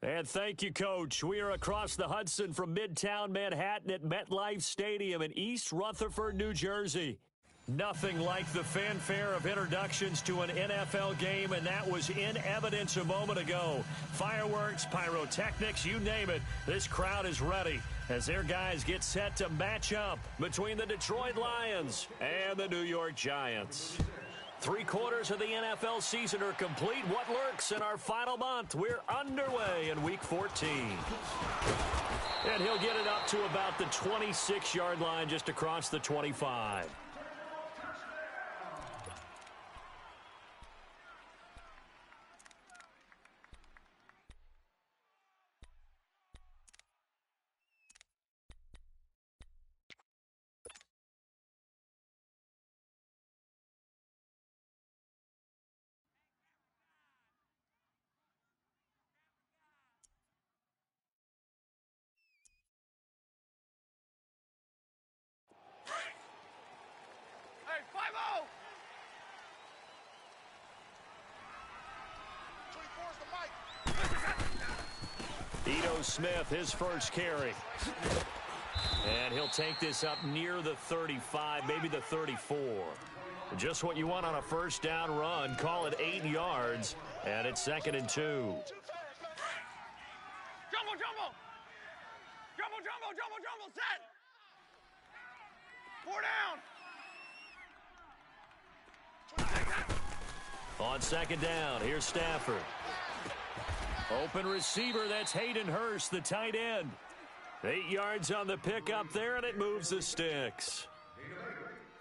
And thank you, Coach. We are across the Hudson from Midtown Manhattan at MetLife Stadium in East Rutherford, New Jersey. Nothing like the fanfare of introductions to an NFL game, and that was in evidence a moment ago. Fireworks, pyrotechnics, you name it. This crowd is ready as their guys get set to match up between the Detroit Lions and the New York Giants. 3/4 of the NFL season are complete. What lurks in our final month? We're underway in Week 14. And he'll get it up to about the 26-yard line, just across the 25. Smith, his first carry. And he'll take this up near the 35, maybe the 34. Just what you want on a first down run. Call it 8 yards, and it's 2nd and 2. Jumbo, jumbo! Jumbo, jumbo, jumbo, jumbo, set! 4 down! On 2nd down, here's Stafford. Open receiver, that's Hayden Hurst, the tight end. 8 yards on the pickup there, and it moves the sticks.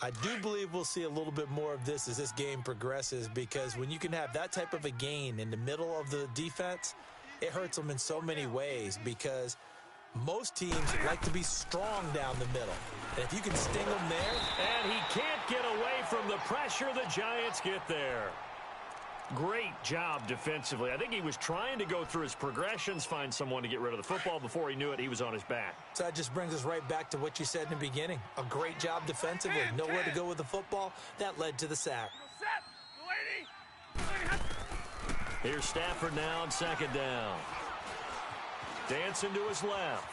I do believe we'll see a little bit more of this as this game progresses, because when you can have that type of a gain in the middle of the defense, it hurts them in so many ways, because most teams like to be strong down the middle. And if you can sting them there. And he can't get away from the pressure. The Giants get there. Great job defensively. I think he was trying to go through his progressions, find someone to get rid of the football. Before he knew it, he was on his back. So that just brings us right back to what you said in the beginning. A great job defensively. Nowhere to go with the football. That led to the sack. Here's Stafford now on 2nd down. Dancing to his left.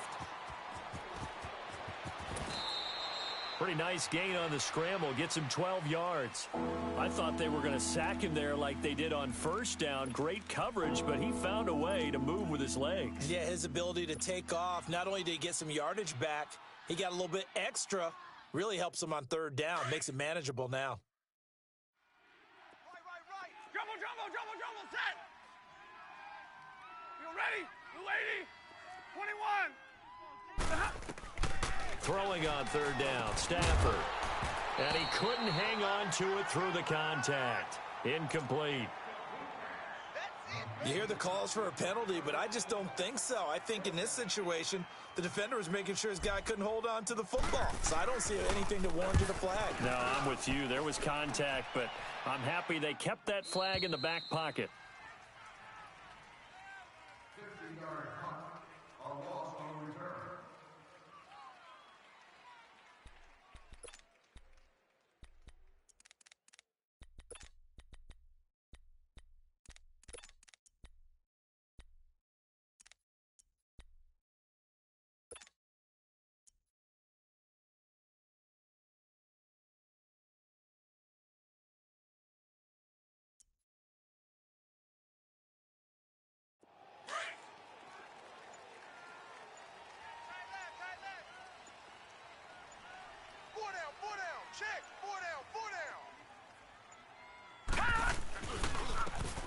Pretty nice gain on the scramble. Gets him 12 yards. I thought they were going to sack him there like they did on first down. Great coverage, but he found a way to move with his legs. Yeah, his ability to take off. Not only did he get some yardage back, he got a little bit extra. Really helps him on 3rd down. Makes it manageable now. Right. Jumbo, jumbo, jumbo, jumbo, set! You ready? You lady? 21. Throwing on 3rd down, Stafford. And he couldn't hang on to it through the contact. Incomplete. You hear the calls for a penalty, but I just don't think so. I think in this situation, the defender was making sure his guy couldn't hold on to the football. So I don't see anything to warrant a flag. No, I'm with you. There was contact, but I'm happy they kept that flag in the back pocket. 50-yard punt. A loss on return.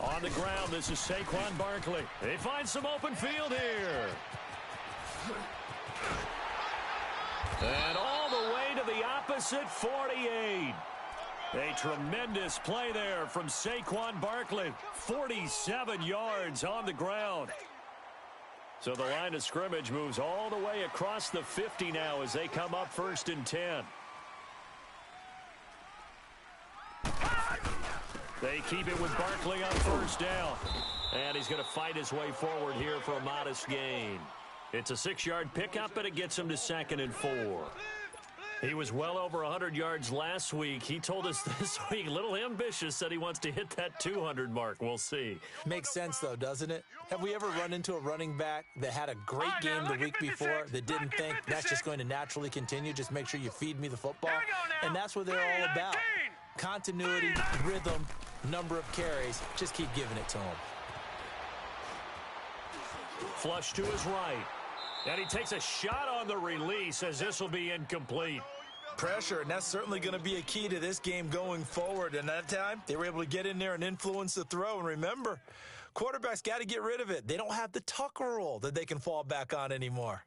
On the ground, this is Saquon Barkley. They find some open field here. And all the way to the opposite 48. A tremendous play there from Saquon Barkley. 47 yards on the ground. So the line of scrimmage moves all the way across the 50 now as they come up 1st and 10. They keep it with Barkley on 1st down. And he's going to fight his way forward here for a modest gain. It's a 6-yard pickup, and it gets him to 2nd and 4. He was well over 100 yards last week. He told us this week, a little ambitious, said he wants to hit that 200 mark. We'll see. Makes sense, though, doesn't it? Have we ever run into a running back that had a great game the week before that didn't think that's just going to naturally continue? Just make sure you feed me the football. And that's what they're all about. Continuity, rhythm, number of carries. Just keep giving it to him. Flush to his right. And he takes a shot on the release as this will be incomplete. Pressure, and that's certainly going to be a key to this game going forward. And that time, they were able to get in there and influence the throw. And remember, quarterbacks got to get rid of it. They don't have the Tucker rule that they can fall back on anymore.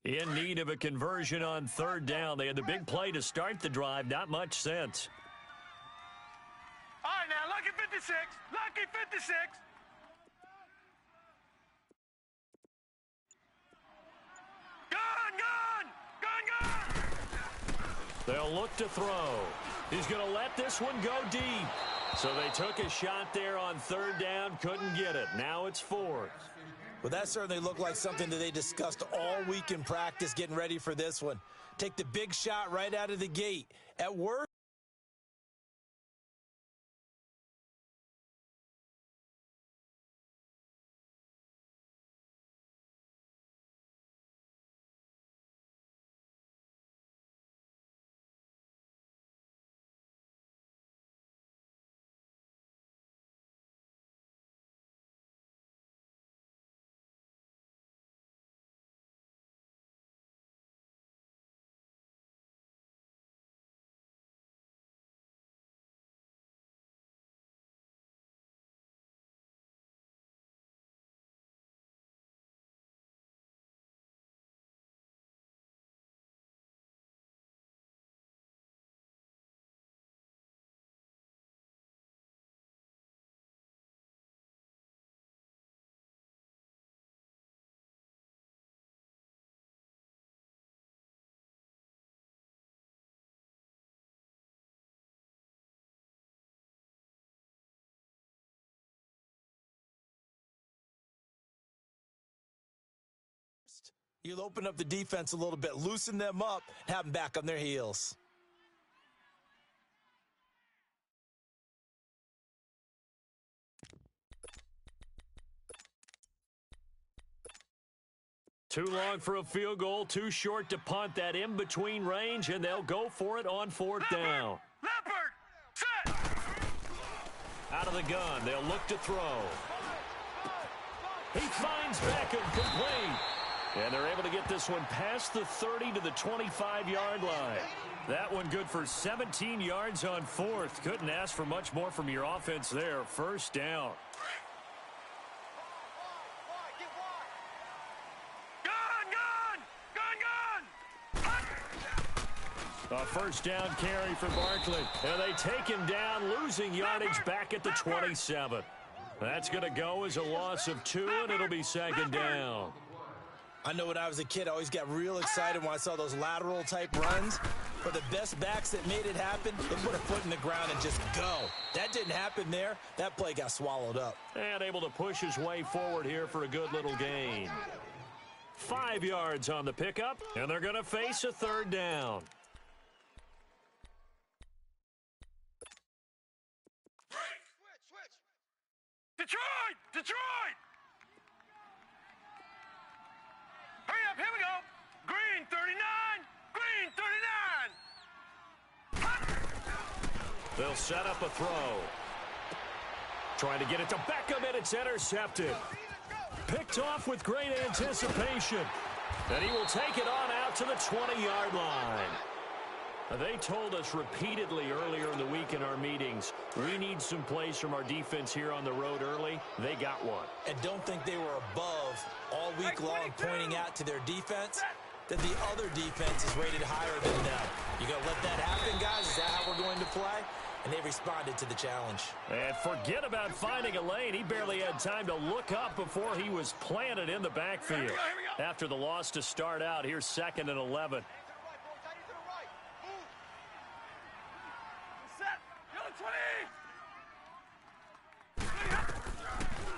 In need of a conversion on third down. They had the big play to start the drive. Not much sense. All right, now, lucky 56. Lucky 56. They'll look to throw. He's going to let this one go deep. So they took a shot there on third down, couldn't get it. Now it's fourth. Well, that certainly looked like something that they discussed all week in practice getting ready for this one. Take the big shot right out of the gate. At worst, you'll open up the defense a little bit, loosen them up, have them back on their heels. Too long for a field goal, too short to punt. That in-between range, and they'll go for it on fourth down. Leopard, set. Out of the gun, they'll look to throw. He finds Beckham complete. And they're able to get this one past the 30 to the 25-yard line. That one good for 17 yards on fourth. Couldn't ask for much more from your offense there. First down. A first down carry for Barkley. And they take him down, losing yardage back at the 27. That's going to go as a loss of 2, and it'll be second down. I know when I was a kid, I always got real excited when I saw those lateral-type runs. For the best backs that made it happen, they put a foot in the ground and just go. That didn't happen there. That play got swallowed up. And able to push his way forward here for a good little gain. 5 yards on the pickup, and they're going to face a third down. Detroit! Detroit! Hurry up, here we go. Green 39, green 39. They'll set up a throw. Trying to get it to Beckham, and it's intercepted. Picked off with great anticipation. And he will take it on out to the 20-yard line. They told us repeatedly earlier in the week in our meetings, we need some plays from our defense here on the road early. They got one. And don't think they were above all week long pointing out to their defense that the other defense is rated higher than them. You going to let that happen, guys? Is that how we're going to play? And they responded to the challenge. And forget about finding a lane. He barely had time to look up before he was planted in the backfield. After the loss to start out, here's 2nd and 11.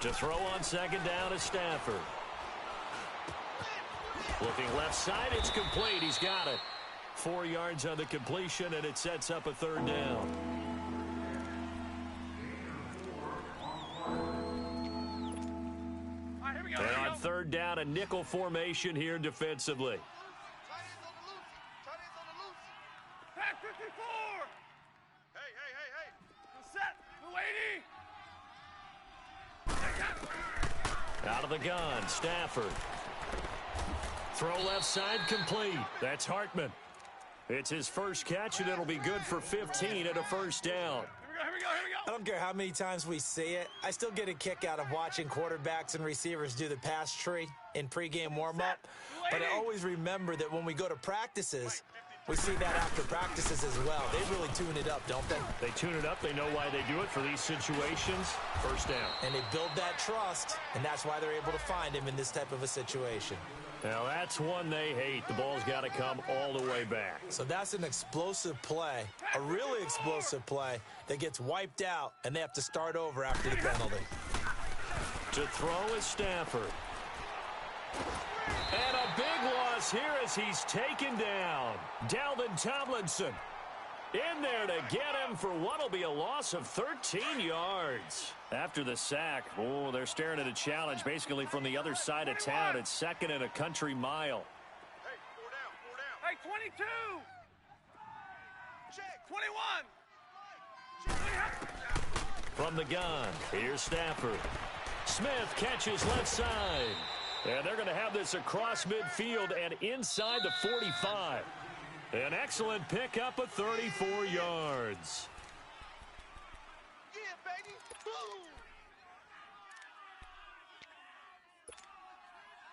To throw on second down is Stafford. Looking left side, it's complete. He's got it. 4 yards on the completion, and it sets up a third down. And on third down, a nickel formation here defensively. Pack 54! Hey! Set! Lady! Out of the gun, Stafford. Throw left side complete. That's Hartman. It's his first catch, and it'll be good for 15 and a first down. Here we go! I don't care how many times we see it. I still get a kick out of watching quarterbacks and receivers do the pass tree in pregame warm-up. But I always remember that when we go to practices, we see that after practices as well. They really tune it up, don't they? They tune it up. They know why they do it for these situations. First down. And they build that trust, and that's why they're able to find him in this type of a situation. Now, that's one they hate. The ball's got to come all the way back. So that's an explosive play, a really explosive play that gets wiped out, and they have to start over after the penalty. To throw is Stafford. And a big loss here as he's taken down. Dalvin Tomlinson in there to get him for what will be a loss of 13 yards. After the sack, they're staring at a challenge basically from the other side of town. It's second and a country mile. Hey, 4 down. Hey, 22! Check! 21! From the gun, here's Stafford. Smith catches left side. And they're going to have this across midfield and inside the 45. An excellent pickup of 34 yards. Yeah, baby! Boom!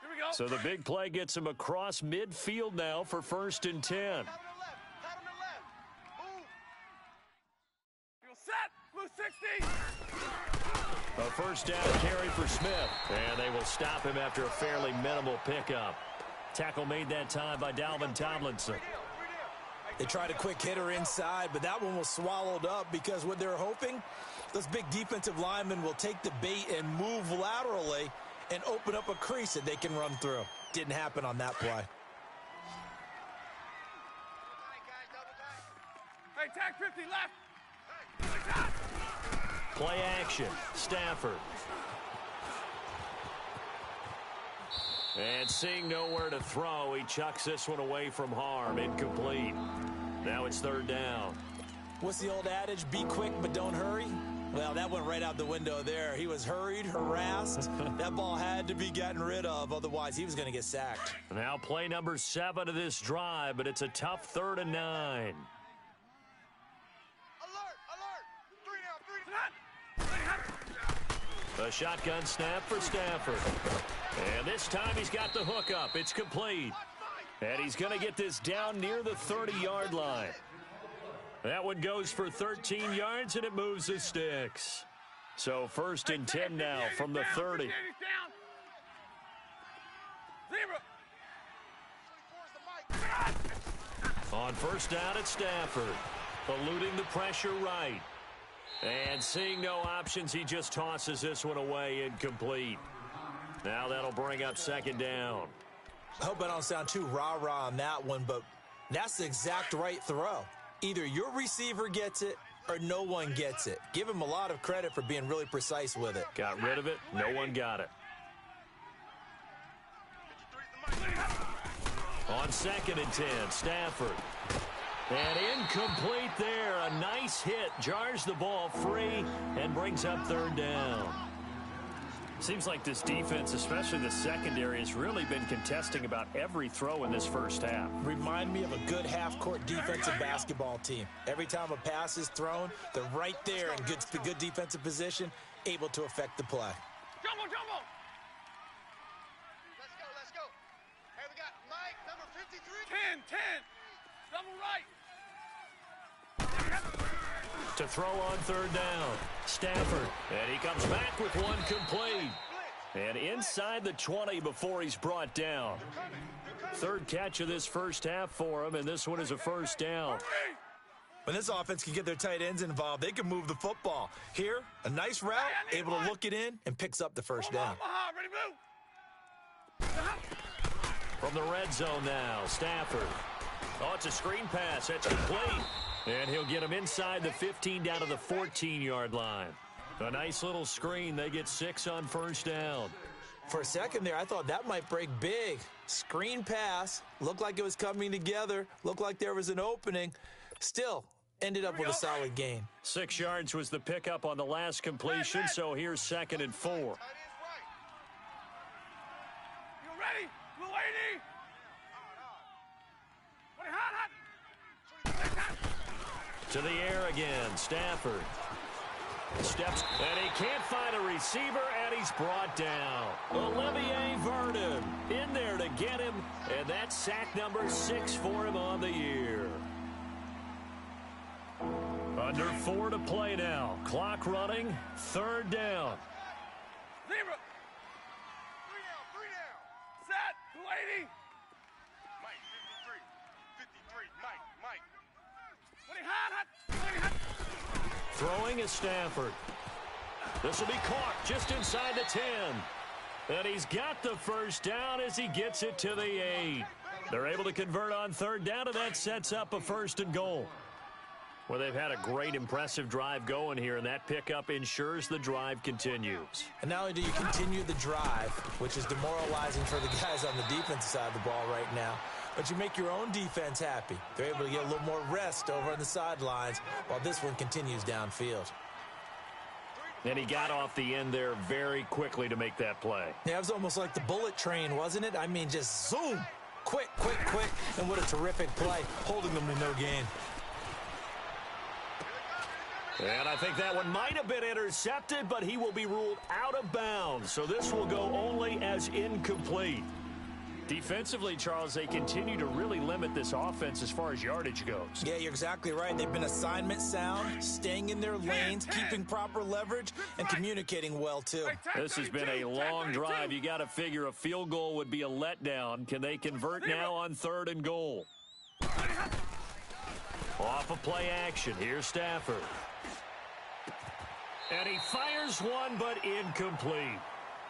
Here we go. So the big play gets him across midfield now for 1st and 10. Pat him to left. Move. You'll set. Move 60. A first down carry for Smith. And they will stop him after a fairly minimal pickup. Tackle made that time by Dalvin Tomlinson. They tried a quick hitter inside, but that one was swallowed up because what they're hoping, those big defensive linemen will take the bait and move laterally and open up a crease that they can run through. Didn't happen on that play. Hey, tag 50 left. Play action. Stafford. And seeing nowhere to throw, he chucks this one away from harm. Incomplete. Now it's 3rd down. What's the old adage? Be quick, but don't hurry. Well, that went right out the window there. He was hurried, harassed. That ball had to be gotten rid of. Otherwise, he was going to get sacked. Now play number 7 of this drive, but it's a tough 3rd and 9. Alert! 3 down. A shotgun snap for Stafford. And this time he's got the hook up. It's complete. And he's going to get this down near the 30-yard line. That one goes for 13 yards, and it moves the sticks. So 1st and 10 now from the 30. On 1st down at Stafford. Eluding the pressure right. And seeing no options, he just tosses this one away, incomplete. Now that'll bring up 2nd down. I hope I don't sound too rah-rah on that one, but that's the exact right throw. Either your receiver gets it or no one gets it. Give him a lot of credit for being really precise with it. Got rid of it. No one got it. On 2nd and 10, Stafford. And incomplete there. A nice hit. Jars the ball free and brings up 3rd down. Seems like this defense, especially the secondary, has really been contesting about every throw in this first half. Remind me of a good half-court defensive basketball team. Every time a pass is thrown, they're right there in good defensive position, able to affect the play. Jumbo! Let's go. Hey, we got Mike, number 53. 10. Double right. To throw on 3rd down, Stafford. And he comes back with one complete. And inside the 20 before he's brought down. 3rd catch of this first half for him, and this one is a 1st down. When this offense can get their tight ends involved, they can move the football. Here, a nice route, able to look it in, and picks up the first down. Ready, move. From the red zone now, Stafford. Oh, it's a screen pass. That's complete. And he'll get him inside the 15 down to the 14-yard line. A nice little screen. They get 6 on first down. For a second there, I thought that might break big. Screen pass. Looked like it was coming together. Looked like there was an opening. Still, ended up with a solid gain. 6 yards was the pickup on the last completion, so here's 2nd and 4. You ready? Blue 80. To the air again, Stafford. Steps, and he can't find a receiver, and he's brought down. Olivier Vernon in there to get him, and that's sack number 6 for him on the year. Under 4 to play now. Clock running, 3rd down. Zebra. 3 down. Set. 280. Mike, 53. Mike. Throwing is Stafford. This will be caught just inside the 10. And he's got the first down as he gets it to the 8. They're able to convert on 3rd down, and that sets up a 1st and goal. Well, they've had a great, impressive drive going here, and that pickup ensures the drive continues. And not only do you continue the drive, which is demoralizing for the guys on the defensive side of the ball right now, but you make your own defense happy. They're able to get a little more rest over on the sidelines while this one continues downfield. And he got off the end there very quickly to make that play. Yeah, it was almost like the bullet train, wasn't it? I mean, just zoom, quick, and what a terrific play, holding them to no gain. And I think that one might have been intercepted, but he will be ruled out of bounds. So this will go only as incomplete. Defensively, Charles, they continue to really limit this offense as far as yardage goes. Yeah, you're exactly right. They've been assignment sound, staying in their lanes, keeping proper leverage, and communicating well, too. This has been a long drive. You got to figure a field goal would be a letdown. Can they convert now on 3rd and goal? Off of play action. Here's Stafford. And he fires one, but incomplete.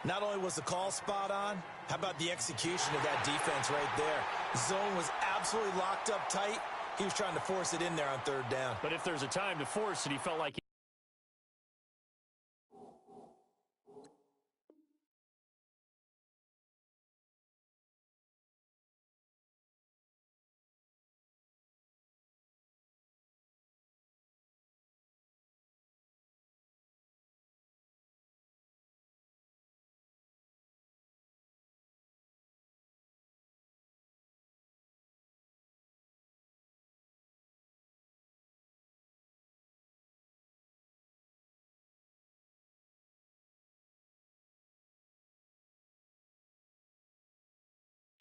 Not only was the call spot on, how about the execution of that defense right there? Zone was absolutely locked up tight. He was trying to force it in there on 3rd down. But if there's a time to force it, he felt like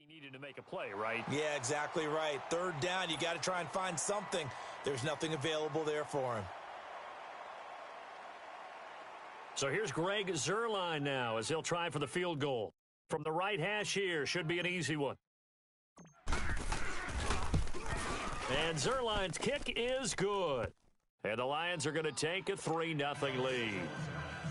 needed to make a play, right? Yeah, exactly right. 3rd down, you got to try and find something. There's nothing available there for him. So here's Greg Zuerlein now as he'll try for the field goal. From the right hash here, should be an easy one. And Zuerlein's kick is good. And the Lions are going to take a 3-0 lead.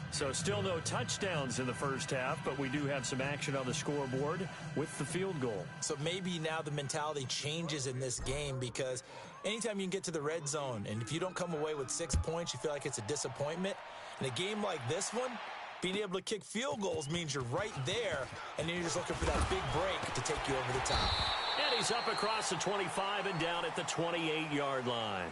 So still no touchdowns in the first half, but we do have some action on the scoreboard with the field goal. So maybe now the mentality changes in this game, because anytime you can get to the red zone, and if you don't come away with 6 points, you feel like it's a disappointment. In a game like this one, being able to kick field goals means you're right there, and then you're just looking for that big break to take you over the top. And he's up across the 25 and down at the 28-yard line.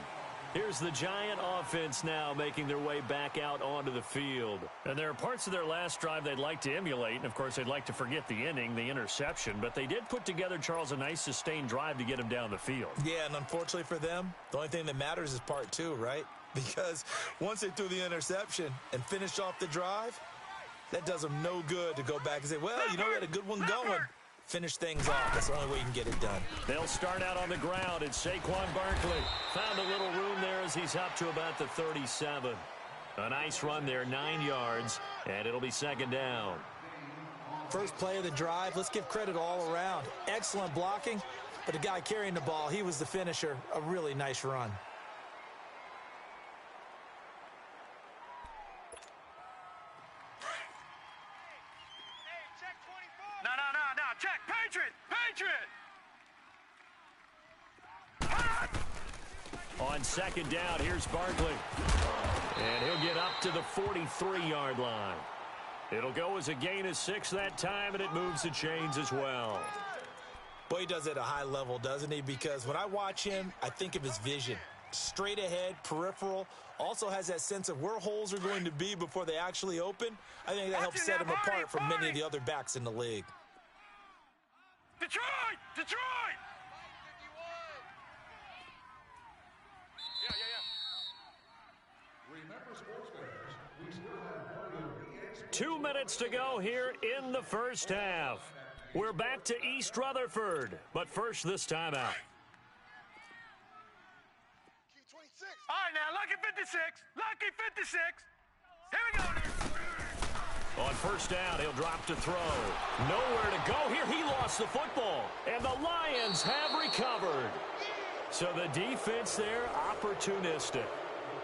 Here's the Giant offense now making their way back out onto the field. And there are parts of their last drive they'd like to emulate. And, of course, they'd like to forget the inning, the interception. But they did put together, Charles, a nice sustained drive to get him down the field. Yeah, and unfortunately for them, the only thing that matters is part 2, right? Because once they threw the interception and finished off the drive, that does them no good to go back and say, well, you know, we had a good one going. Finish things off. That's the only way you can get it done. They'll start out on the ground. It's Saquon Barkley. Found a little room there as he's up to about the 37. A nice run there, 9 yards, and it'll be 2nd down. First play of the drive, let's give credit all around. Excellent blocking, but the guy carrying the ball, he was the finisher. A really nice run. On second down, here's Barkley. And he'll get up to the 43-yard line. It'll go as a gain of 6 that time, and it moves the chains as well. Boy, he does it at a high level, doesn't he? Because when I watch him, I think of his vision. Straight ahead, peripheral, also has that sense of where holes are going to be before they actually open. I think that helps set him apart from many of the other backs in the league. Detroit! Detroit! Remember, sports fans, we still have one of the 2 minutes to go here in the first half. We're back to East Rutherford, but first this timeout. All right, now, lucky 56. Lucky 56. Here we go. On first down, he'll drop to throw. Nowhere to go here. He lost the football, and the Lions have recovered. So the defense there, opportunistic.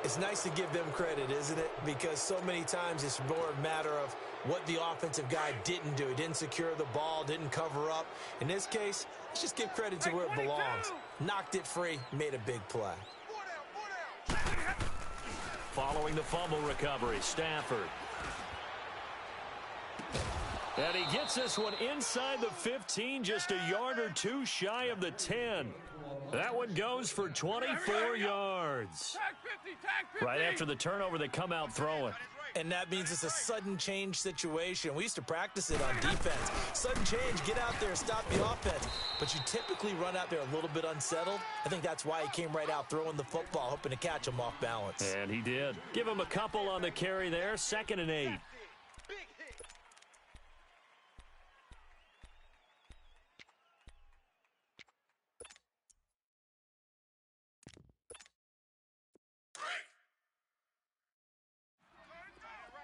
It's nice to give them credit, isn't it? Because so many times it's more a matter of what the offensive guy didn't do. He didn't secure the ball, didn't cover up. In this case, let's just give credit to where it belongs. Knocked it free, made a big play. Following the fumble recovery, Stafford. And he gets this one inside the 15, just a yard or two shy of the 10. That one goes for 24 yards. Right after the turnover, they come out throwing. And that means it's a sudden change situation. We used to practice it on defense. Sudden change, get out there, stop the offense. But you typically run out there a little bit unsettled. I think that's why he came right out throwing the football, hoping to catch him off balance. And he did. Give him a couple on the carry there, 2nd and 8.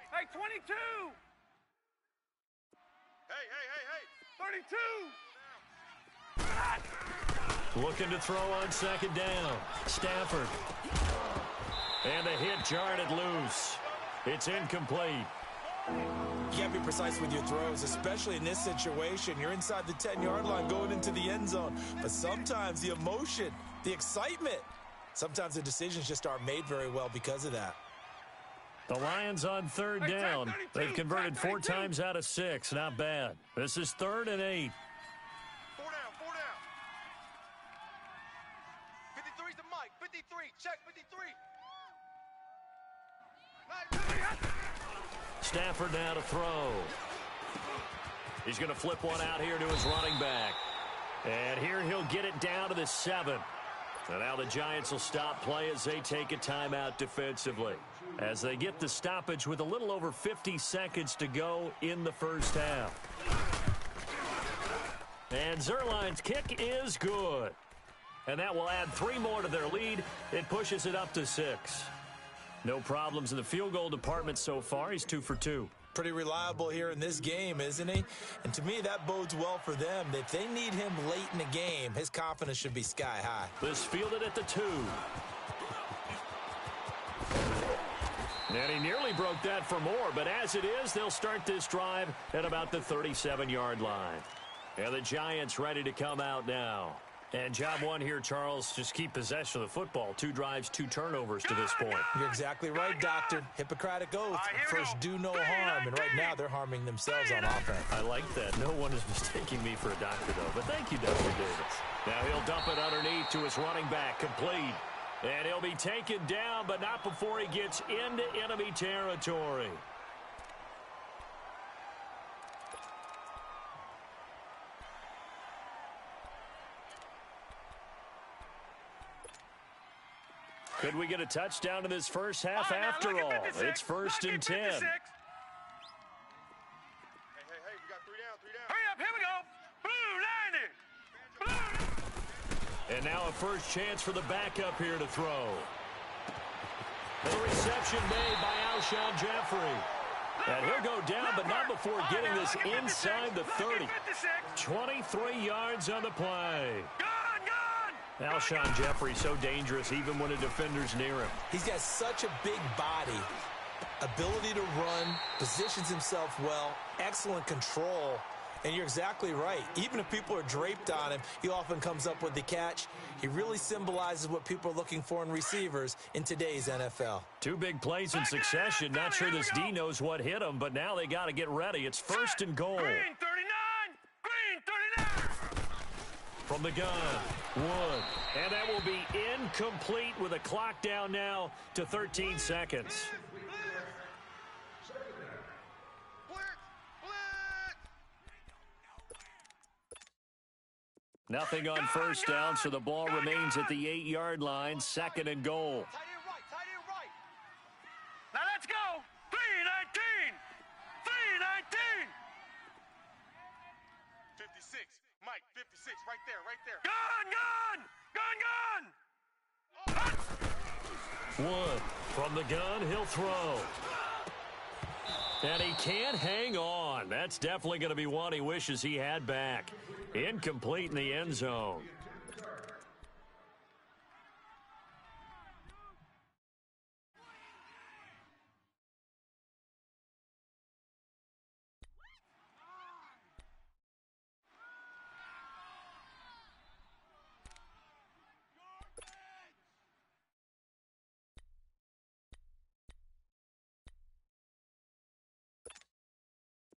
Hey, 22! Hey! 32! Looking to throw on second down. Stafford. And the hit jarred it loose. It's incomplete. You can't be precise with your throws, especially in this situation. You're inside the 10-yard line going into the end zone. But sometimes the emotion, the excitement, sometimes the decisions just aren't made very well because of that. The Lions on third down. They've converted 4 times out of 6. Not bad. This is 3rd and 8. 4 down. 53's the Mike. 53. Check 53. Stafford now to throw. He's going to flip one out here to his running back. And here he'll get it down to the 7. And now the Giants will stop play as they take a timeout defensively, as they get the stoppage with a little over 50 seconds to go in the first half. And Zerline's kick is good. And that will add 3 more to their lead. It pushes it up to 6. No problems in the field goal department so far. He's 2 for 2. Pretty reliable here in this game, isn't he? And to me, that bodes well for them. If they need him late in the game, his confidence should be sky high. This fielded at the 2. And he nearly broke that for more, but as it is, they'll start this drive at about the 37-yard line. And the Giants ready to come out now. And job one here, Charles, just keep possession of the football. 2 drives, 2 turnovers to this point. You're exactly right, Doctor. Hippocratic oath. First, do no harm. And right now, they're harming themselves on offense. I like that. No one is mistaking me for a doctor, though. But thank you, Dr. Davis. Now he'll dump it underneath to his running back, complete. And he'll be taken down, but not before he gets into enemy territory. Could we get a touchdown in this first half after all? It's 1st and 10. Hey, we got 3 down. Hurry up, here we go. Blue 90. And now a first chance for the backup here to throw. The reception made by Alshon Jeffrey. And he'll go down, but not before getting this inside the 30. 23 yards on the play. Alshon Jeffrey so dangerous even when a defender's near him. He's got such a big body, ability to run, positions himself well, excellent control. And you're exactly right. Even if people are draped on him, he often comes up with the catch. He really symbolizes what people are looking for in receivers in today's NFL. 2 big plays in succession. Not sure this D knows what hit him, but now they got to get ready. It's 1st and goal. Green 39! Green 39! From the gun, Wood. And that will be incomplete with a clock down now to 13 seconds. Nothing on first down, so the ball remains at the 8-yard line, 2nd and goal. Tight end right. Now let's go. 319. 319. 56. Mike, 56. Right there. Gun. Wood from the gun, he'll throw. And he can't hang on. That's definitely going to be one he wishes he had back. Incomplete in the end zone.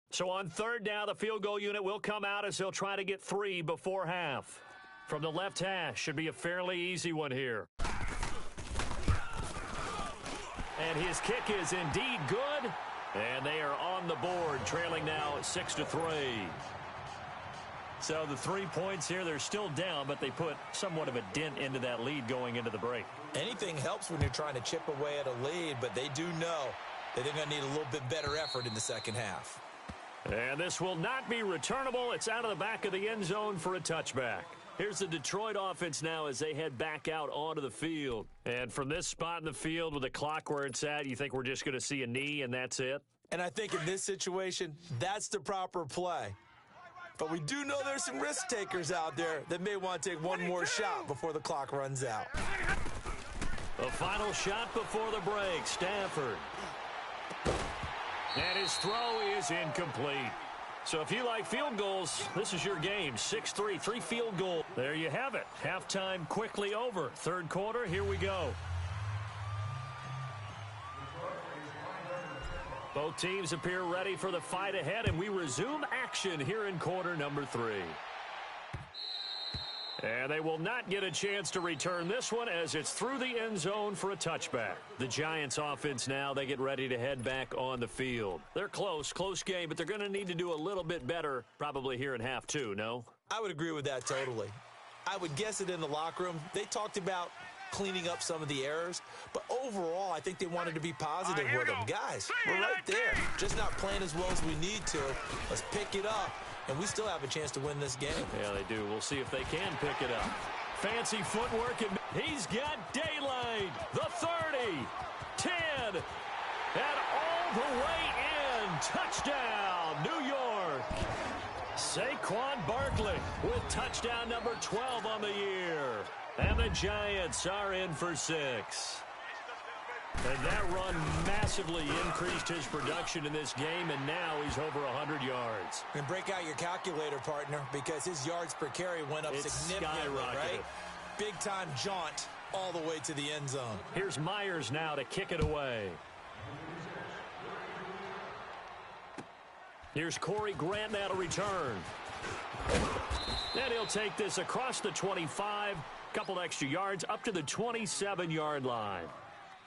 So on 3rd down, the field goal unit will come out as they'll try to get 3 before half. From the left hash, should be a fairly easy one here. And his kick is indeed good. And they are on the board, trailing now 6-3. So the 3 points here, they're still down, but they put somewhat of a dent into that lead going into the break. Anything helps when you're trying to chip away at a lead, but they do know that they're going to need a little bit better effort in the second half. And this will not be returnable. It's out of the back of the end zone for a touchback. Here's the Detroit offense now as they head back out onto the field. And from this spot in the field with the clock where it's at, you think we're just going to see a knee and that's it? And I think in this situation, that's the proper play. But we do know there's some risk takers out there that may want to take one more shot before the clock runs out. The final shot before the break, Stafford. And his throw is incomplete. So if you like field goals, this is your game. 6-3, 3 field goal. There you have it. Halftime quickly over. 3rd quarter, here we go. Both teams appear ready for the fight ahead, and we resume action here in quarter number 3. And they will not get a chance to return this one as it's through the end zone for a touchback. The Giants offense now, they get ready to head back on the field. They're close game, but they're going to need to do a little bit better probably here in half 2, no? I would agree with that totally. I would guess it in the locker room. They talked about cleaning up some of the errors, but overall, I think they wanted to be positive with them. Guys, we're right there. Just not playing as well as we need to. Let's pick it up. And we still have a chance to win this game. Yeah, they do. We'll see if they can pick it up. Fancy footwork, and he's got daylight. The 30, 10, and all the way in. Touchdown, New York. Saquon Barkley with touchdown number 12 on the year. And the Giants are in for 6. And that run massively increased his production in this game, and now he's over 100 yards. And break out your calculator, partner, because his yards per carry went up significantly, right? Big-time jaunt all the way to the end zone. Here's Myers now to kick it away. Here's Corey Grant now to return. And he'll take this across the 25, couple extra yards, up to the 27-yard line.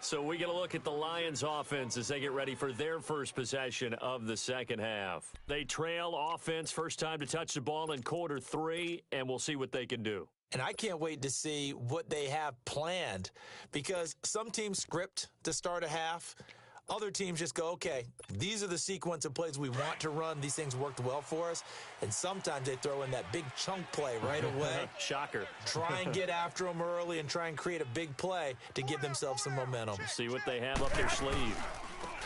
So we get a look at the Lions offense as they get ready for their first possession of the second half. They trail offense, first time to touch the ball in quarter 3, and we'll see what they can do. And I can't wait to see what they have planned, because some teams script to start a half. Other teams just go, okay, these are the sequence of plays we want to run. These things worked well for us. And sometimes they throw in that big chunk play right away. Shocker. Try and get after them early and try and create a big play to give themselves some momentum. See what they have up their sleeve.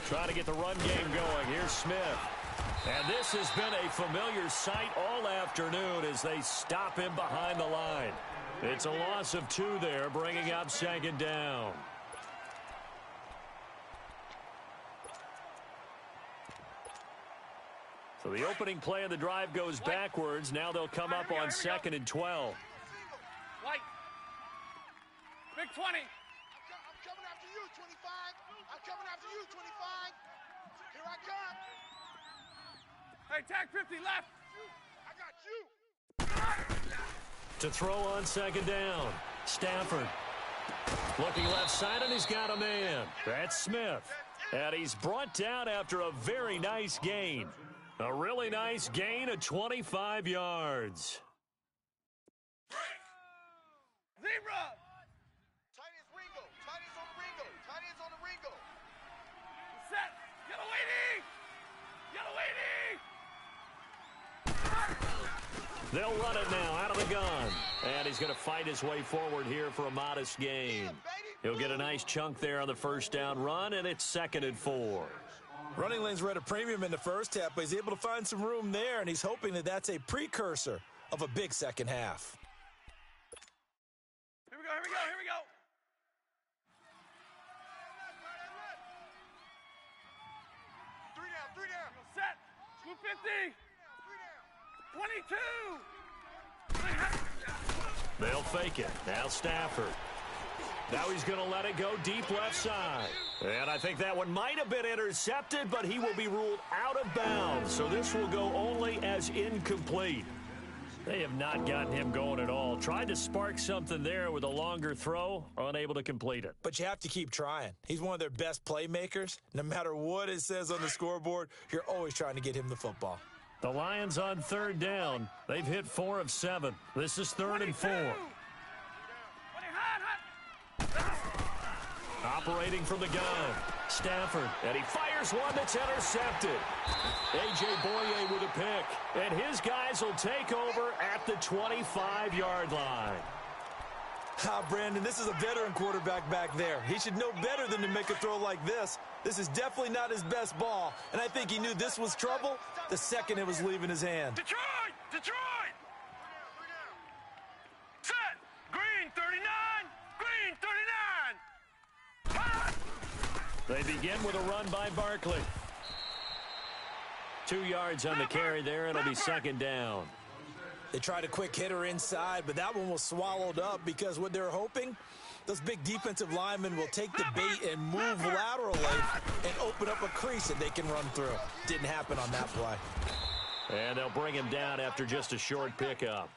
Try to get the run game going. Here's Smith. And this has been a familiar sight all afternoon as they stop him behind the line. It's a loss of 2 there, bringing up second down. So the opening play of the drive goes backwards. Now they'll come up on 2nd and 12. White. Big 20. I'm coming after you, 25. I'm coming after you, 25. Here I come. Hey, tag 50 left. I got you. To throw on 2nd down. Stafford. Looking left side, and he's got a man. That's Smith. And he's brought down after a very nice gain. A really nice gain of 25 yards. Zebra. Tight ends Ringo. Tight ends on the Ringo. Tight ends on the Ringo. Set. Yellow lady. Yellow lady. They'll run it now out of the gun. And he's going to fight his way forward here for a modest gain. He'll get a nice chunk there on the first down run, and it's 2nd and 4. Running lanes were at a premium in the first half, but he's able to find some room there, and he's hoping that that's a precursor of a big second half. Here we go, here we go, here we go. Three down. Set. 250. 22. They'll fake it. Now Stafford. Now he's going to let it go deep left side. And I think that one might have been intercepted, but he will be ruled out of bounds. So this will go only as incomplete. They have not gotten him going at all. Tried to spark something there with a longer throw, unable to complete it. But you have to keep trying. He's one of their best playmakers. No matter what it says on the scoreboard, you're always trying to get him the football. The Lions on 3rd down. They've hit 4 of 7. This is 3rd and 4. Operating from the gun. Stafford. And he fires one that's intercepted. A.J. Boye with a pick. And his guys will take over at the 25-yard line. Brandon, this is a veteran quarterback back there. He should know better than to make a throw like this. This is definitely not his best ball, and I think he knew this was trouble the second it was leaving his hand. Detroit! Detroit! Set! Green 39! Green 39! They begin with a run by Barkley. 2 yards on the carry there. It'll be 2nd down. They tried a quick hitter inside, but that one was swallowed up because what they're hoping, those big defensive linemen will take the bait and move laterally and open up a crease that they can run through. Didn't happen on that play. And they'll bring him down after just a short pickup.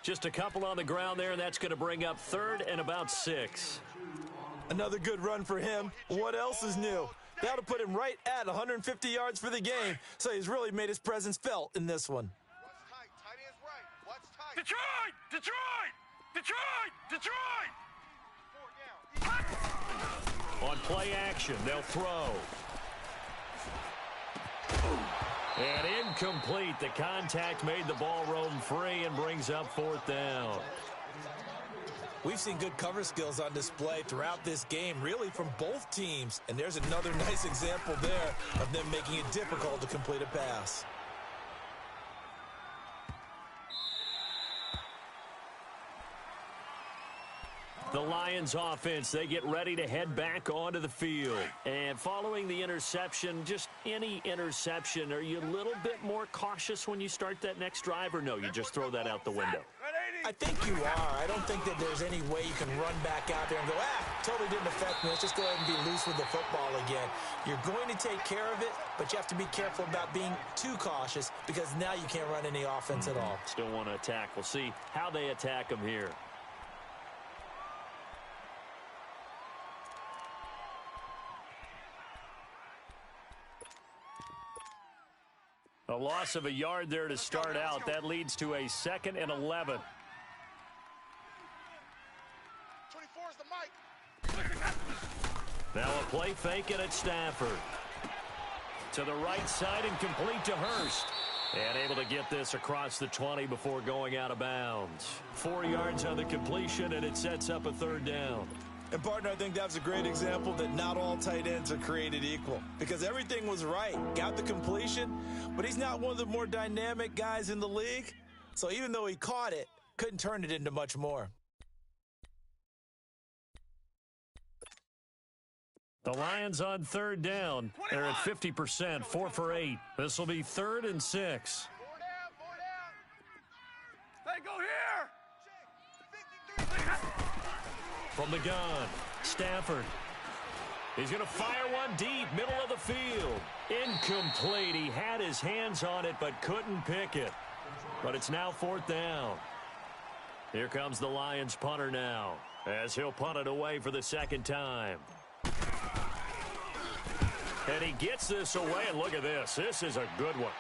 Just a couple on the ground there, and that's going to bring up 3rd and about 6. Another good run for him. What else is new? That'll put him right at 150 yards for the game, so he's really made his presence felt in this one. Detroit! Detroit! Detroit! Detroit! On play action, they'll throw. And incomplete. The contact made the ball roam free and brings up 4th down. We've seen good cover skills on display throughout this game, really from both teams. And there's another nice example there of them making it difficult to complete a pass. The Lions offense, they get ready to head back onto the field. And following the interception, just any interception, are you a little bit more cautious when you start that next drive, or no, you just throw that out the window? I think you are. I don't think that there's any way you can run back out there and go, totally didn't affect me. Let's just go ahead and be loose with the football again. You're going to take care of it, but you have to be careful about being too cautious because now you can't run any offense at all. Still want to attack. We'll see how they attack them here. A loss of a yard there to start out. That leads to a 2nd and 11. 24 is the mic. Now a play fake and it's Stafford. To the right side and complete to Hurst. And able to get this across the 20 before going out of bounds. 4 yards on the completion, and it sets up a 3rd down. And, partner, I think that's a great example that not all tight ends are created equal because everything was right. Got the completion, but he's not one of the more dynamic guys in the league. So even though he caught it, couldn't turn it into much more. The Lions on third down. They're at 50%, 4 for 8. This will be 3rd and 6. Hey, go here! From the gun, Stafford. He's going to fire one deep, middle of the field. Incomplete. He had his hands on it but couldn't pick it. But it's now 4th down. Here comes the Lions punter now, as he'll punt it away for the 2nd time. And he gets this away, and look at this. This is a good one.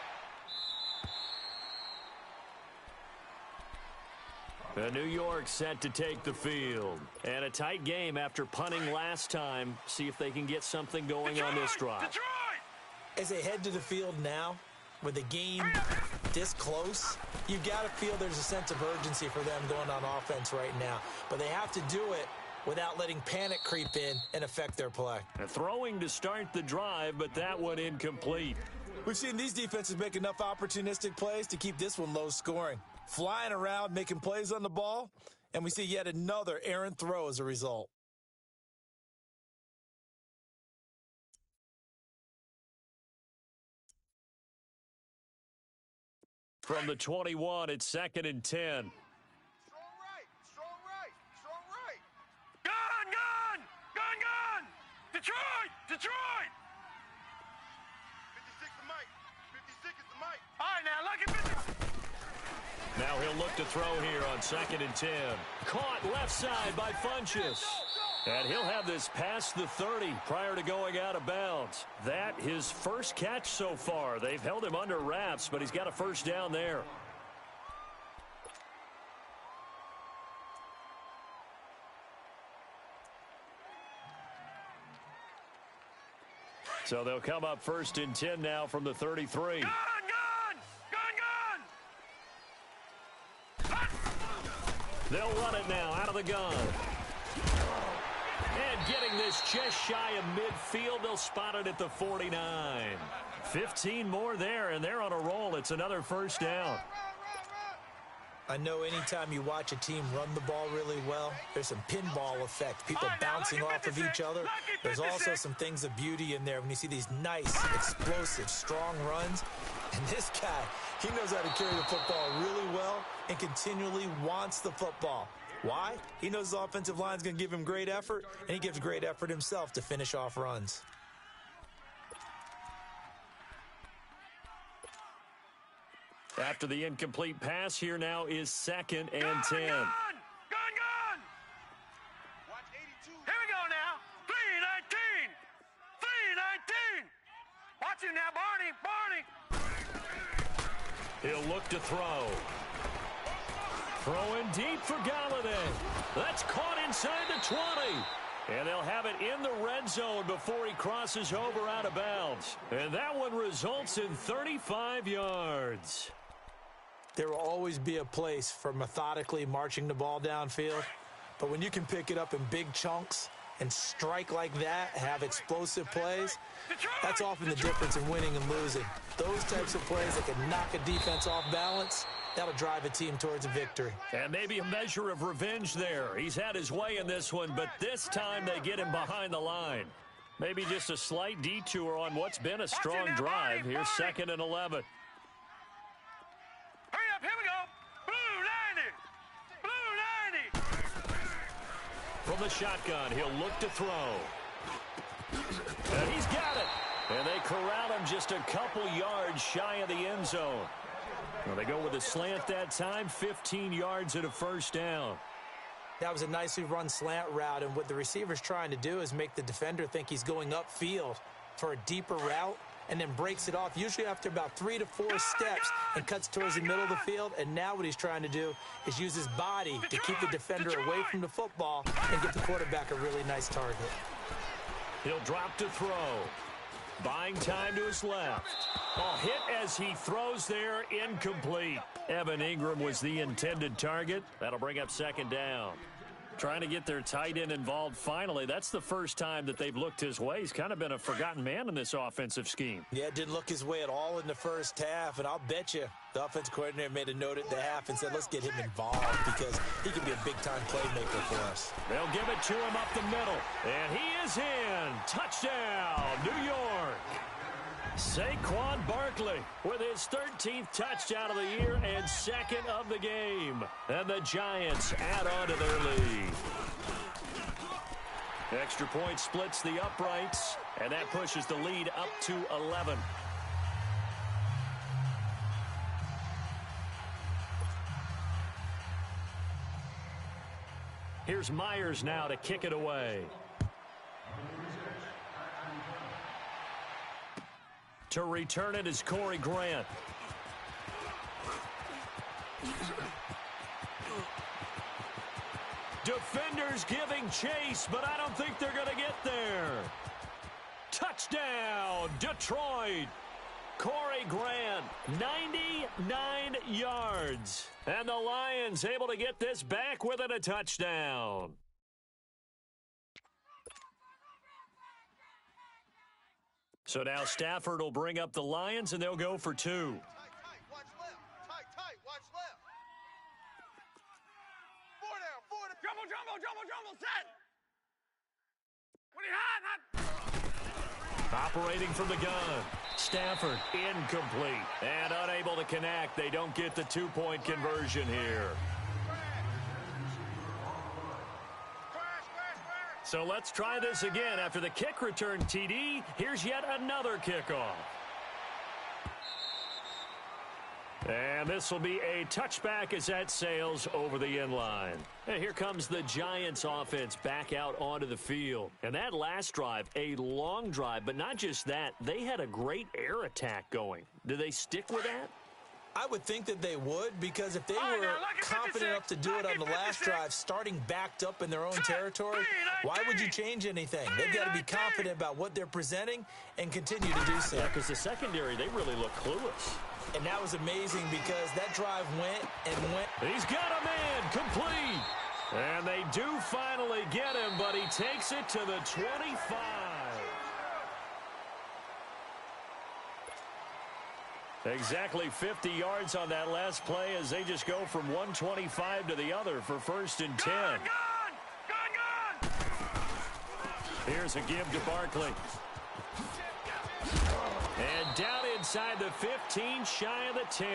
The New York set to take the field. And a tight game after punting last time. See if they can get something going on this drive. As they head to the field now, with the game this close, you've got to feel there's a sense of urgency for them going on offense right now. But they have to do it without letting panic creep in and affect their play. Throwing to start the drive, but that one incomplete. We've seen these defenses make enough opportunistic plays to keep this one low scoring. Flying around, making plays on the ball, and we see yet another errant throw as a result. From the 21, it's 2nd and 10. Strong right, strong right, strong right. Gun! Detroit! 56 the mic. 56 is the mic. All right, now, look at 56. Now he'll look to throw here on 2nd and 10. Caught left side by Funchess. And he'll have this past the 30 prior to going out of bounds. That his first catch so far. They've held him under wraps, but he's got a 1st down there. So they'll come up 1st and 10 now from the 33. Gun! They'll run it now out of the gun. And getting this just shy of midfield, they'll spot it at the 49. 15 more there, and they're on a roll. It's another 1st down. I know anytime you watch a team run the ball really well, there's some pinball effect, people bouncing off of each other. There's also some things of beauty in there when you see these nice, explosive, strong runs. And this guy, he knows how to carry the football really well and continually wants the football. Why? He knows his offensive line's going to give him great effort, and he gives great effort himself to finish off runs. After the incomplete pass, here now is 2nd and 10. Gun! Watch 82. Here we go now. 319. 319. Watch him now, Barney. He'll look to throw. Throwing deep for Galladay. That's caught inside the 20. And they'll have it in the red zone before he crosses over out of bounds. And that one results in 35 yards. There will always be a place for methodically marching the ball downfield. But when you can pick it up in big chunks and strike like that, have explosive plays, that's often the difference in winning and losing. Those types of plays that can knock a defense off balance, that'll drive a team towards a victory. And maybe a measure of revenge there. He's had his way in this one, but this time they get him behind the line. Maybe just a slight detour on what's been a strong drive. Here's 2nd and 11. Hurry up, here we go. Blue 90. From the shotgun, he'll look to throw. And he's got it. And they corral him just a couple yards shy of the end zone. Well, they go with a slant that time, 15 yards and a 1st down. That was a nicely run slant route, and what the receiver's trying to do is make the defender think he's going upfield for a deeper route, and then breaks it off, usually after about 3 to 4 steps, and cuts towards the middle of the field. And now what he's trying to do is use his body to keep the defender away from the football and give the quarterback a really nice target. He'll drop to throw. Buying time to his left. A hit as he throws there, incomplete. Evan Ingram was the intended target. That'll bring up 2nd down. Trying to get their tight end involved finally. That's the first time that they've looked his way. He's kind of been a forgotten man in this offensive scheme. Yeah, it didn't look his way at all in the first half, and I'll bet you the offensive coordinator made a note at the half and said, let's get him involved because he can be a big-time playmaker for us. They'll give it to him up the middle, and he is in. Touchdown, New York. Saquon Barkley with his 13th touchdown of the year and second of the game. And the Giants add on to their lead. Extra point splits the uprights, and that pushes the lead up to 11. Here's Myers now to kick it away. To return it is Corey Grant. Defenders giving chase, but I don't think they're going to get there. Touchdown, Detroit. Corey Grant, 99 yards. And the Lions able to get this back within a touchdown. So now Stafford will bring up the Lions, and they'll go for two. Tight, watch left. Tight, watch left. Four down. Jumble, set. When he hot. Operating from the gun. Stafford incomplete and unable to connect. They don't get the two-point conversion here. So let's try this again. After the kick return TD, here's yet another kickoff. And this will be a touchback as that sails over the end line. And here comes the Giants offense back out onto the field. And that last drive, a long drive, but not just that. They had a great air attack going. Do they stick with that? I would think that they would, because if they were confident enough to do it on the last drive, starting backed up in their own territory, why would you change anything? They've got to be confident about what they're presenting and continue to do so. Yeah, because the secondary, they really look clueless. And that was amazing because that drive went and went. He's got a man complete. And they do finally get him, but he takes it to the 25. Exactly 50 yards on that last play as they just go from 125 to the other for 1st and 10. Gone! Here's a give to Barkley. And down inside the 15, shy of the 10.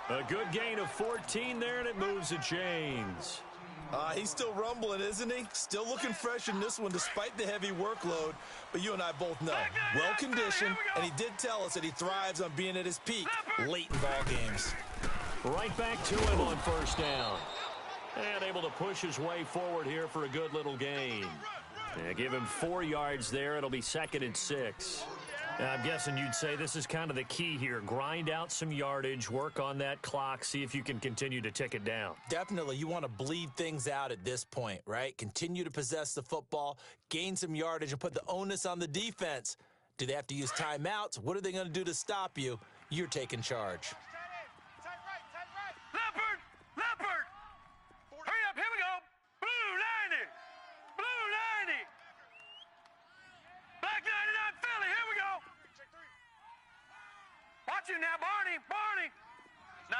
A good gain of 14 there, and it moves the chains. He's still rumbling, isn't he? Still looking fresh in this one despite the heavy workload. But you and I both know, well-conditioned, and he did tell us that he thrives on being at his peak late in ball games. Right back to him on 1st down. And able to push his way forward here for a good little gain. Yeah, give him 4 yards there. It'll be 2nd and 6. I'm guessing you'd say this is kind of the key here. Grind out some yardage, work on that clock, see if you can continue to tick it down. Definitely. You want to bleed things out at this point, right? Continue to possess the football, gain some yardage, and put the onus on the defense. Do they have to use timeouts? What are they going to do to stop you? You're taking charge. Tight right. Leopard! Hurry up, here we go! Blue 90! Black 99 Philly, here we go! Watch you now, Barney! No,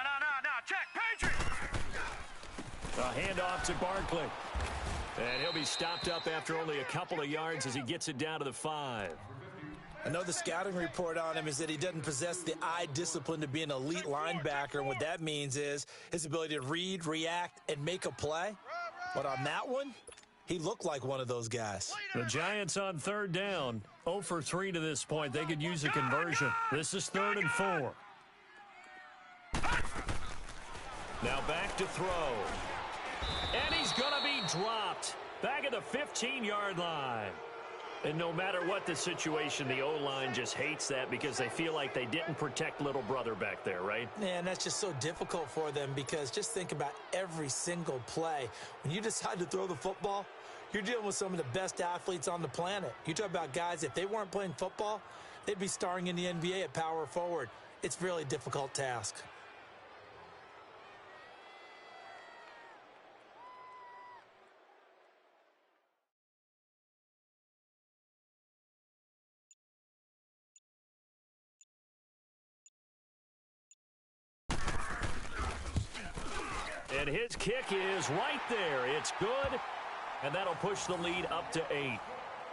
check, Patriot! A handoff to Barkley. And he'll be stopped up after only a couple of yards as he gets it down to the 5. I know the scouting report on him is that he doesn't possess the eye discipline to be an elite linebacker, and what that means is his ability to read, react, and make a play. But on that one, he looked like one of those guys. The Giants on 3rd down, 0 for 3 to this point. They could use a conversion. This is 3rd and 4. Now back to throw. And he's going to be dropped back at the 15-yard line. And no matter what the situation, the O-line just hates that because they feel like they didn't protect little brother back there, right? Man, that's just so difficult for them because just think about every single play. When you decide to throw the football, you're dealing with some of the best athletes on the planet. You talk about guys, if they weren't playing football, they'd be starring in the NBA at power forward. It's a really difficult task. And his kick is right there. It's good, and that'll push the lead up to 8.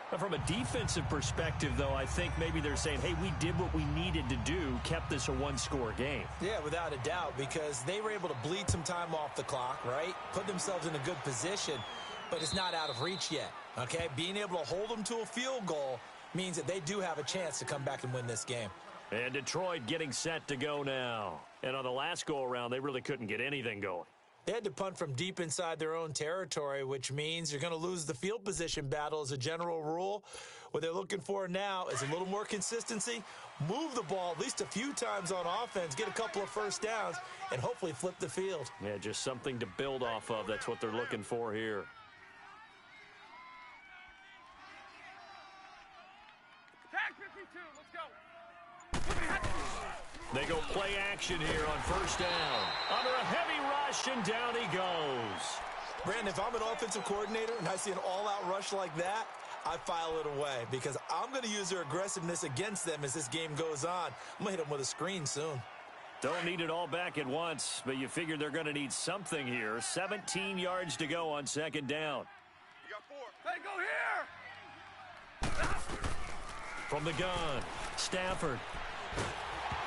Now, from a defensive perspective, though, I think maybe they're saying, hey, we did what we needed to do, kept this a one-score game. Yeah, without a doubt, because they were able to bleed some time off the clock, right? Put themselves in a good position, but it's not out of reach yet, okay? Being able to hold them to a field goal means that they do have a chance to come back and win this game. And Detroit getting set to go now. And on the last go-around, they really couldn't get anything going. They had to punt from deep inside their own territory, which means you're going to lose the field position battle as a general rule. What they're looking for now is a little more consistency, move the ball at least a few times on offense, get a couple of first downs, and hopefully flip the field. Yeah, just something to build off of. That's what they're looking for here. Tag 52, let's go. They go play action here on first down. Under a heavy rush, and down he goes. Brandon, if I'm an offensive coordinator and I see an all-out rush like that, I file it away because I'm going to use their aggressiveness against them as this game goes on. I'm going to hit them with a screen soon. Don't need it all back at once, but you figure they're going to need something here. 17 yards to go on second down. You got 4. Hey, go here. From the gun, Stafford.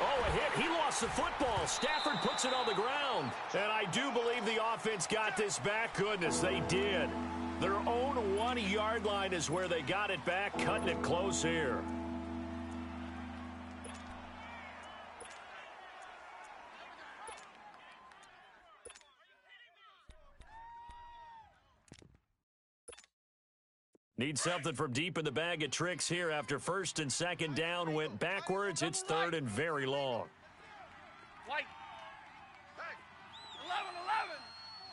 Oh, a hit. He lost the football. Stafford puts it on the ground. And I do believe the offense got this back. Goodness, they did. Their own 1-yard line is where they got it back, cutting it close here. Need something from deep in the bag of tricks here after first and second down went backwards. It's third and very long. White. Hey. 11.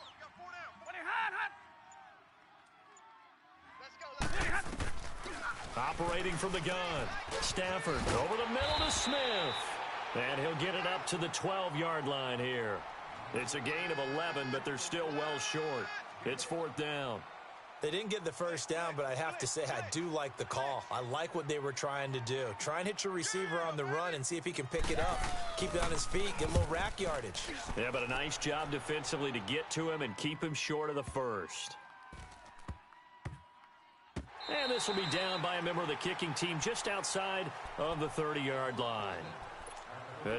You got 4 down. 20 hot. Let's go. Operating from the gun. Stafford over the middle to Smith. And he'll get it up to the 12-yard line here. It's a gain of 11, but they're still well short. It's fourth down. They didn't get the first down, but I have to say I do like the call. I like what they were trying to do. Try and hit your receiver on the run and see if he can pick it up. Keep it on his feet, get a little rack yardage. Yeah, but a nice job defensively to get to him and keep him short of the first. And this will be down by a member of the kicking team just outside of the 30-yard line.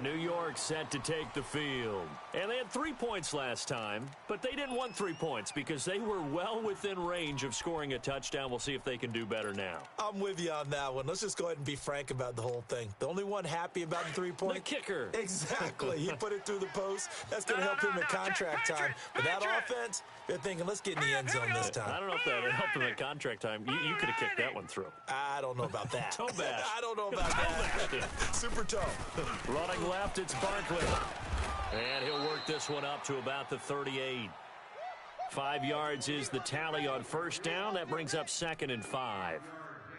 New York set to take the field. And they had 3 points last time, but they didn't want 3 points because they were well within range of scoring a touchdown. We'll see if they can do better now. I'm with you on that one. Let's just go ahead and be frank about the whole thing. The only one happy about the 3 points? The kicker. Exactly. He put it through the post. That's going to help him at contract time. But that offense, they're thinking, let's get in the end zone this time. I don't know if that would help him at contract time. You could have kicked that one through. I don't know about that. Toe bash. I don't know about that. Super toe. Running left, it's Barkley. And he'll work this one up to about the 38. 5 yards is the tally on first down. That brings up 2nd and 5.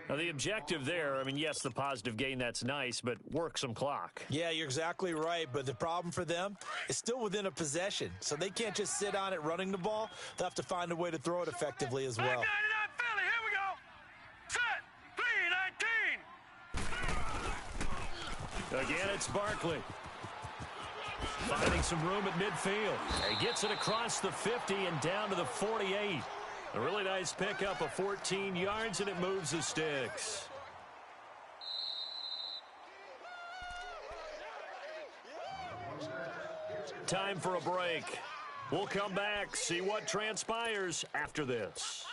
Now, the objective there, I mean, yes, the positive gain, that's nice, but work some clock. Yeah, you're exactly right, but the problem for them is still within a possession, so they can't just sit on it running the ball. They'll have to find a way to throw it effectively as well. 99 Philly, here we go. Set, 3-19. Again, it's Barkley. Finding some room at midfield. He gets it across the 50 and down to the 48. A really nice pickup of 14 yards, and it moves the sticks. Time for a break. We'll come back, see what transpires after this.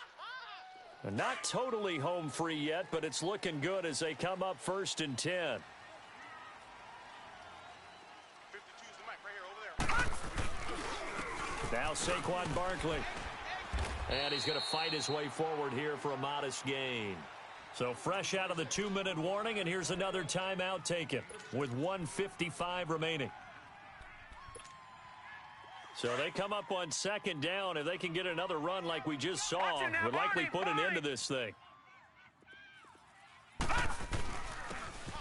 Not totally home free yet, but it's looking good as they come up 1st and 10. Now Saquon Barkley. And he's going to fight his way forward here for a modest gain. So fresh out of the 2-minute warning, and here's another timeout taken with 1:55 remaining. So they come up on 2nd down. If they can get another run like we just saw, would likely put an end to this thing.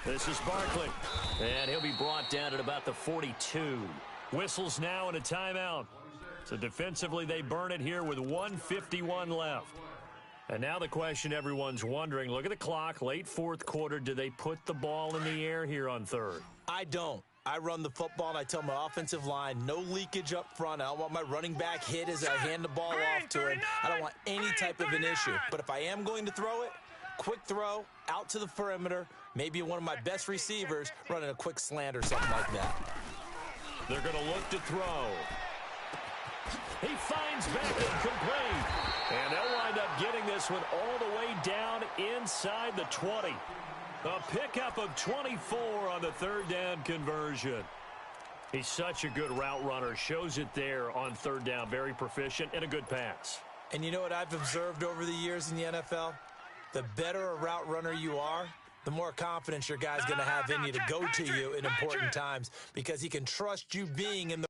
This is Barkley. And he'll be brought down at about the 42. Whistles now and a timeout. So defensively, they burn it here with 1:51 left. And now the question everyone's wondering, look at the clock, late 4th quarter, do they put the ball in the air here on 3rd? I don't. I run the football, and I tell my offensive line, no leakage up front. I don't want my running back hit as I hand the ball off to him. I don't want any type of an issue. But if I am going to throw it, quick throw, out to the perimeter, maybe one of my best receivers running a quick slant or something like that. They're going to look to throw. He finds back incomplete. And they'll wind up getting this one all the way down inside the 20. A pickup of 24 on the third down conversion. He's such a good route runner. Shows it there on third down. Very proficient and a good pass. And you know what I've observed over the years in the NFL? The better a route runner you are, the more confidence your guy's going to have in you to go to you in important times because he can trust you being in the